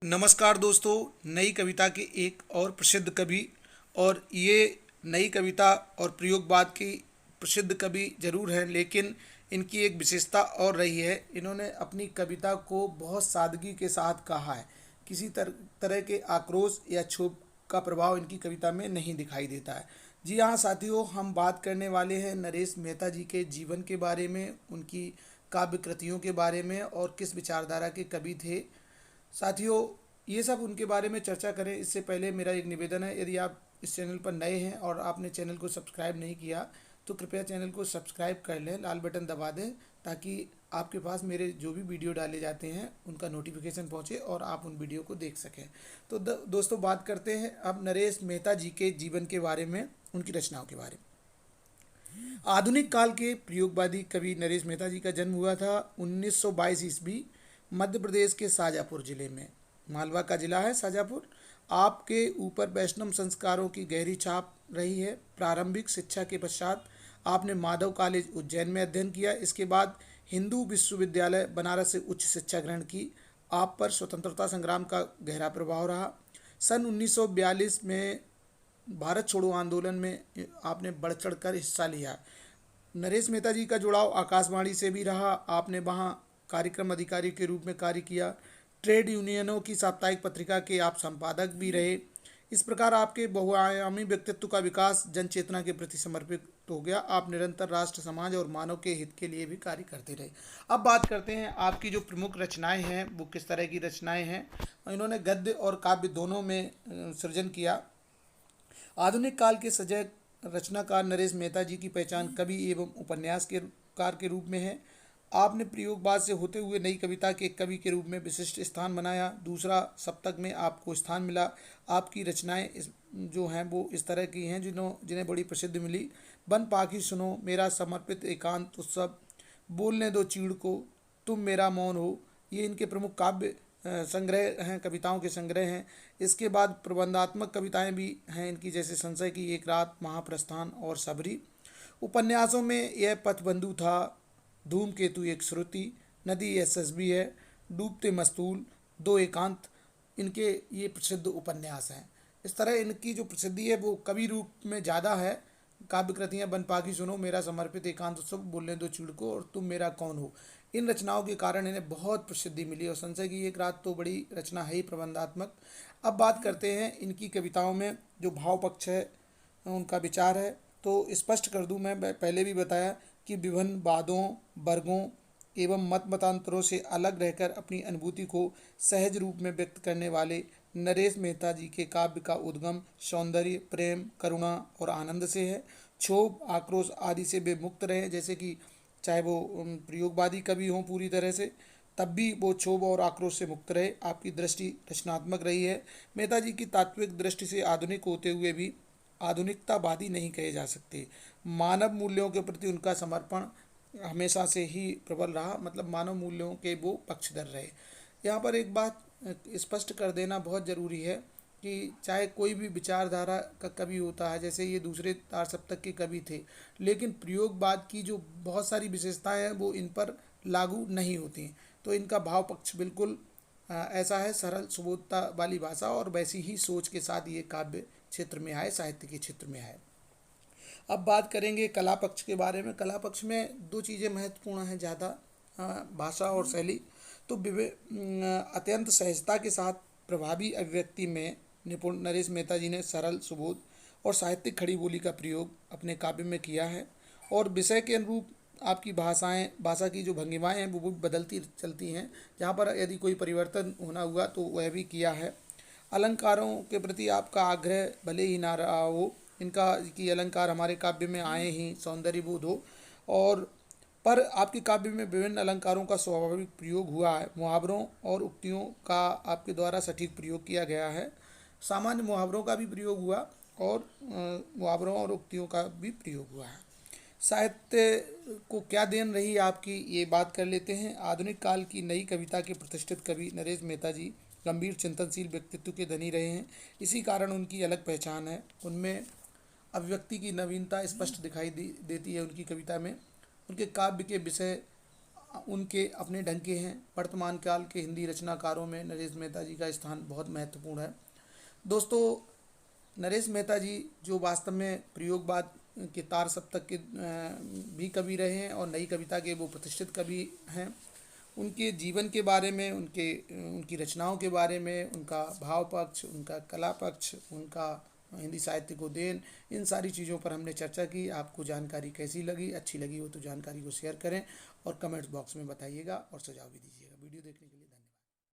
नमस्कार दोस्तों। नई कविता के एक और प्रसिद्ध कवि और ये नई कविता और प्रयोगवाद की प्रसिद्ध कवि जरूर हैं, लेकिन इनकी एक विशेषता और रही है। इन्होंने अपनी कविता को बहुत सादगी के साथ कहा है। किसी तरह के आक्रोश या क्षोभ का प्रभाव इनकी कविता में नहीं दिखाई देता है। जी हाँ साथियों, हम बात करने वाले हैं नरेश मेहता जी के जीवन के बारे में, उनकी काव्य कृतियों के बारे में और किस विचारधारा के कवि थे। साथियों, ये सब उनके बारे में चर्चा करें इससे पहले मेरा एक निवेदन है, यदि आप इस चैनल पर नए हैं और आपने चैनल को सब्सक्राइब नहीं किया तो कृपया चैनल को सब्सक्राइब कर लें, लाल बटन दबा दें ताकि आपके पास मेरे जो भी वीडियो डाले जाते हैं उनका नोटिफिकेशन पहुंचे और आप उन वीडियो को देख सकें। तो दोस्तों, बात करते हैं अब नरेश मेहता जी के जीवन के बारे में, उनकी रचनाओं के बारे में। आधुनिक काल के प्रयोगवादी कवि नरेश मेहता जी का जन्म हुआ था 1922 ईस्वी मध्य प्रदेश के शाजापुर जिले में। मालवा का जिला है शाजापुर। आपके ऊपर वैष्णव संस्कारों की गहरी छाप रही है। प्रारंभिक शिक्षा के पश्चात आपने माधव कॉलेज उज्जैन में अध्ययन किया। इसके बाद हिंदू विश्वविद्यालय बनारस से उच्च शिक्षा ग्रहण की। आप पर स्वतंत्रता संग्राम का गहरा प्रभाव रहा। सन 1942 में भारत छोड़ो आंदोलन में आपने बढ़ चढ़ कर हिस्सा लिया। नरेश मेहता जी का जुड़ाव आकाशवाणी से भी रहा। आपने वहाँ कार्यक्रम अधिकारी के रूप में कार्य किया। ट्रेड यूनियनों की साप्ताहिक पत्रिका के आप संपादक भी रहे। इस प्रकार आपके बहुआयामी व्यक्तित्व का विकास जन चेतना के प्रति समर्पित हो गया। आप निरंतर राष्ट्र, समाज और मानव के हित के लिए भी कार्य करते रहे। अब बात करते हैं आपकी जो प्रमुख रचनाएं हैं वो किस तरह की रचनाएं हैं। इन्होंने गद्य और काव्य दोनों में सृजन किया। आधुनिक काल के सजग रचनाकार नरेश मेहता जी की पहचान कवि एवं उपन्यासकार के रूप में है। आपने प्रयोगवाद से होते हुए नई कविता के कवि के रूप में विशिष्ट स्थान बनाया। दूसरा सप्तक में आपको स्थान मिला। आपकी रचनाएं जो हैं वो इस तरह की हैं जिन्हें बड़ी प्रसिद्धि मिली। बन पाखी सुनो, मेरा समर्पित एकांत उत्सव, बोलने दो चीड़ को, तुम मेरा मौन हो, ये इनके प्रमुख काव्य संग्रह हैं, कविताओं के संग्रह हैं। इसके बाद प्रबंधात्मक कविताएं भी हैं इनकी, जैसे संशय की एक रात, महाप्रस्थान और सबरी। उपन्यासों में यह पथबंधु था, धूमकेतु एक श्रुति, नदी यशस्वी है, डूबते मस्तूल, दो एकांत, इनके ये प्रसिद्ध उपन्यास हैं। इस तरह इनकी जो प्रसिद्धि है वो कवि रूप में ज़्यादा है। काव्य कृतियाँ बन पाखी सुनो, मेरा समर्पित एकांत उत्सव, बोलने दो चिड़ को और तुम मेरा कौन हो, इन रचनाओं के कारण इन्हें बहुत प्रसिद्धि मिली। और संशय की एक रात तो बड़ी रचना है ही प्रबंधात्मक। अब बात करते हैं इनकी कविताओं में जो भाव पक्ष है, उनका विचार है। तो स्पष्ट कर दूं, मैं पहले भी बताया कि विभिन्न वादों, वर्गों एवं मत मतांतरों से अलग रहकर अपनी अनुभूति को सहज रूप में व्यक्त करने वाले नरेश मेहता जी के काव्य का उद्गम सौंदर्य, प्रेम, करुणा और आनंद से है। क्षोभ, आक्रोश आदि से वे मुक्त रहे, जैसे कि चाहे वो प्रयोगवादी कवि हों पूरी तरह से, तब भी वो क्षोभ और आक्रोश से मुक्त रहे। आपकी दृष्टि रचनात्मक रही है। मेहता जी की तात्विक दृष्टि से आधुनिक होते हुए भी आधुनिकतावादी नहीं कहे जा सकते। मानव मूल्यों के प्रति उनका समर्पण हमेशा से ही प्रबल रहा, मतलब मानव मूल्यों के वो पक्षधर रहे। यहाँ पर एक बात स्पष्ट कर देना बहुत ज़रूरी है कि चाहे कोई भी विचारधारा का कवि होता है, जैसे ये दूसरे तार सप्तक के कवि थे, लेकिन प्रयोगवाद की जो बहुत सारी विशेषताएं हैं वो इन पर लागू नहीं होती। तो इनका भाव पक्ष बिल्कुल ऐसा है, सरल सुबोधता वाली भाषा और वैसी ही सोच के साथ ये काव्य क्षेत्र में आए, साहित्य के क्षेत्र में आए। अब बात करेंगे कला पक्ष के बारे में। कला पक्ष में दो चीज़ें महत्वपूर्ण हैं ज़्यादा, भाषा और शैली। तो अत्यंत सहजता के साथ प्रभावी अभिव्यक्ति में निपुण नरेश मेहता जी ने सरल, सुबोध और साहित्यिक खड़ी बोली का प्रयोग अपने काव्य में किया है। और विषय के अनुरूप आपकी भाषा की जो भंगिमाएँ हैं वो बदलती चलती हैं, जहाँ पर यदि कोई परिवर्तन होना हुआ तो वह भी किया है। अलंकारों के प्रति आपका आग्रह भले ही ना रहा हो, इनका कि अलंकार हमारे काव्य में आए ही सौंदर्य बोध हो, और पर आपके काव्य में विभिन्न अलंकारों का स्वाभाविक प्रयोग हुआ है। मुहावरों और उक्तियों का आपके द्वारा सटीक प्रयोग किया गया है। सामान्य मुहावरों का भी प्रयोग हुआ और मुहावरों और उक्तियों का भी प्रयोग हुआ है। साहित्य को क्या देन रही आपकी, ये बात कर लेते हैं। आधुनिक काल की नई कविता के प्रतिष्ठित कवि नरेश मेहता जी गंभीर चिंतनशील व्यक्तित्व के धनी रहे हैं। इसी कारण उनकी अलग पहचान है। उनमें अभिव्यक्ति की नवीनता स्पष्ट दिखाई देती है उनकी कविता में। उनके काव्य के विषय उनके अपने ढंग के हैं। वर्तमान काल के हिंदी रचनाकारों में नरेश मेहता जी का स्थान बहुत महत्वपूर्ण है। दोस्तों, नरेश मेहता जी जो वास्तव में प्रयोगवाद के तार सप्तक के भी कवि रहे हैं और नई कविता के वो प्रतिष्ठित कवि हैं। उनके जीवन के बारे में, उनकी रचनाओं के बारे में, उनका भाव पक्ष, उनका कला पक्ष, उनका हिंदी साहित्य को देन, इन सारी चीज़ों पर हमने चर्चा की। आपको जानकारी कैसी लगी? अच्छी लगी हो तो जानकारी को शेयर करें और कमेंट्स बॉक्स में बताइएगा और सुझाव भी दीजिएगा। वीडियो देखने के लिए